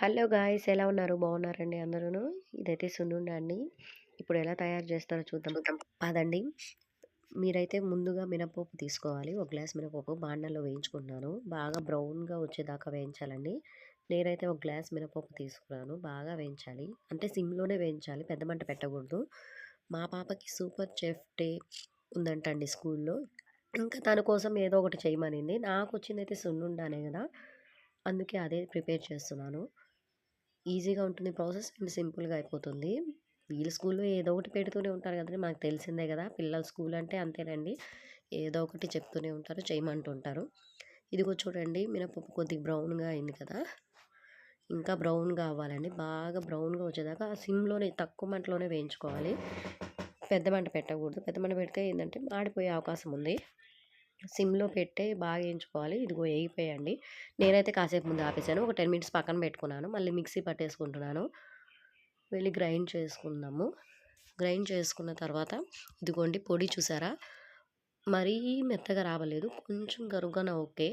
Hello guys, ఎలా ఉన్నారు? బాగున్నారండి అందరూను. ఇదైతే సున్నుండ అండి. ఇప్పుడు ఎలా తయారు చేస్తారో చూద్దాం. పదండి. మీరైతే ముందుగా మినపప్పు తీసుకోవాలి. ఒక గ్లాస్ మినపప్పు బాండల్లో వేయించుకుంటున్నాను. బాగా బ్రౌన్గా వచ్చేదాకా వేయించాలండి. నేనైతే ఒక గ్లాస్ మినపప్పు తీసుకున్నాను. బాగా వేయించాలి, అంటే సిమ్లోనే వేయించాలి, పెద్ద మంట పెట్టకూడదు. మా పాపకి సూపర్ చెఫ్ డే ఉందంటండి స్కూల్లో. ఇంకా తన కోసం ఏదో ఒకటి చేయమనింది. నాకు వచ్చిందైతే సున్నుండానే కదా, అందుకే అదే ప్రిపేర్ చేస్తున్నాను. ఈజీగా ఉంటుంది ప్రాసెస్ అండ్ సింపుల్గా అయిపోతుంది. వీళ్ళ స్కూల్లో ఏదో ఒకటి పెడుతూనే ఉంటారు కదండి, మనకు తెలిసిందే కదా, పిల్లల స్కూల్ అంటే అంతేనండి. ఏదో ఒకటి చెప్తూనే ఉంటారు, చేయమంటుంటారు. ఇదిగో చూడండి, మినపప్పు కొద్దిగా బ్రౌన్గా అయింది కదా, ఇంకా బ్రౌన్గా అవ్వాలండి. బాగా బ్రౌన్గా వచ్చేదాకా సిమ్లోనే, తక్కువ మంటలోనే వేయించుకోవాలి. పెద్ద మంట పెట్టకూడదు. పెద్ద మంట పెడితే ఏంటంటే మాడిపోయే అవకాశం ఉంది. సిమ్లో పెట్టే బాగా వేయించుకోవాలి. ఇదిగో వేగిపోయాయండి. నేనైతే కాసేపు ముందు ఆపేసాను. ఒక 10 మినిట్స్ పక్కన పెట్టుకున్నాను. మళ్ళీ మిక్సీ పట్టేసుకుంటున్నాను. వెళ్ళి గ్రైండ్ చేసుకుందాము. గ్రైండ్ చేసుకున్న తర్వాత ఇదిగోండి పొడి చూసారా, మరీ మెత్తగా రావలేదు, కొంచెం గరుగ్గాన ఓకే.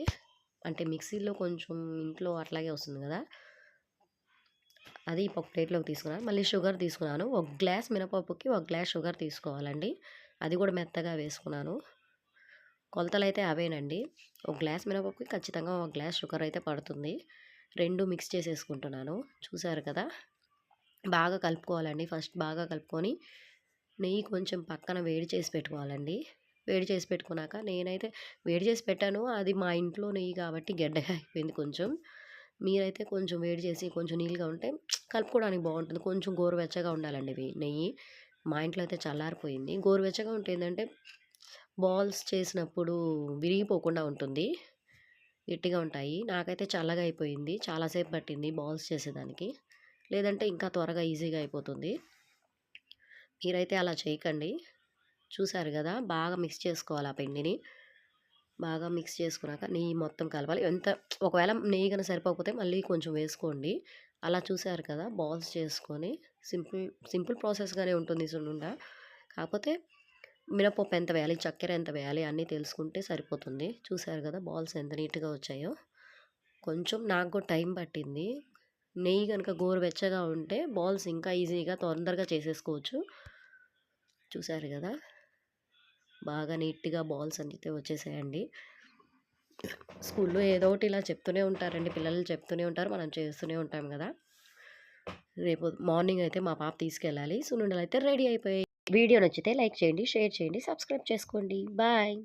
అంటే మిక్సీలో కొంచెం, ఇంట్లో అట్లాగే వస్తుంది కదా, అది ఒక ప్లేట్లోకి తీసుకున్నాను. మళ్ళీ షుగర్ తీసుకున్నాను. ఒక గ్లాస్ మినపప్పుకి ఒక గ్లాస్ షుగర్ తీసుకోవాలండి. అది కూడా మెత్తగా వేసుకున్నాను. కొలతలు అయితే అవేనండి. ఒక గ్లాస్ మినపప్పుకి ఖచ్చితంగా ఒక గ్లాస్ షుగర్ అయితే పడుతుంది. రెండు మిక్స్ చేసేసుకుంటున్నాను. చూసారు కదా, బాగా కలుపుకోవాలండి. ఫస్ట్ బాగా కలుపుకొని నెయ్యి కొంచెం పక్కన వేడి చేసి పెట్టుకోవాలండి. వేడి చేసి పెట్టుకున్నాక, నేనైతే వేడి చేసి పెట్టాను, అది మా ఇంట్లో నెయ్యి కాబట్టి గడ్డగా అయిపోయింది కొంచెం. మీరైతే కొంచెం వేడి చేసి కొంచెం నీళ్ళుగా ఉంటే కలుపుకోవడానికి బాగుంటుంది. కొంచెం గోరువెచ్చగా ఉండాలండి నెయ్యి. మా ఇంట్లో అయితే చల్లారిపోయింది. గోరువెచ్చగా ఉంటే ఏంటంటే బాల్స్ చేసినప్పుడు విరిగిపోకుండా ఉంటుంది, గట్టిగా ఉంటాయి. నాకైతే చల్లగా అయిపోయింది, చాలాసేపు పట్టింది బాల్స్ చేసేదానికి. లేదంటే ఇంకా త్వరగా ఈజీగా అయిపోతుంది. మీరైతే అలా చేయకండి. చూసారు కదా, బాగా మిక్స్ చేసుకోవాలి ఆ పిండిని. బాగా మిక్స్ చేసుకున్నాక నెయ్యి మొత్తం కలపాలి. ఒకవేళ నెయ్యి కనుక సరిపోకపోతే మళ్ళీ కొంచెం వేసుకోండి. అలా చూసారు కదా, బాల్స్ చేసుకొని, సింపుల్ సింపుల్ ప్రాసెస్గానే ఉంటుంది సున్నుండ. కాకపోతే మినపప్పు ఎంత వేయాలి, చక్కెర ఎంత వేయాలి అన్నీ తెలుసుకుంటే సరిపోతుంది. చూసారు కదా బాల్స్ ఎంత నీట్గా వచ్చాయో. కొంచెం నాకు కూడా టైం పట్టింది. నెయ్యి కనుక గోరువెచ్చగా ఉంటే బాల్స్ ఇంకా ఈజీగా తొందరగా చేసేసుకోవచ్చు. చూసారు కదా, బాగా నీట్గా బాల్స్ అయితే వచ్చేసాయండి. స్కూల్లో ఏదో ఒకటి ఇలా చెప్తూనే ఉంటారండి, పిల్లలు చెప్తూనే ఉంటారు, మనం చేస్తూనే ఉంటాం కదా. రేపు మార్నింగ్ అయితే మా పాప తీసుకెళ్ళాలి. సున్నుండలు అయితే రెడీ అయిపోయాయి. వీడియో నచ్చితే లైక్ చేయండి, షేర్ చేయండి, సబ్స్క్రైబ్ చేసుకోండి. బాయ్.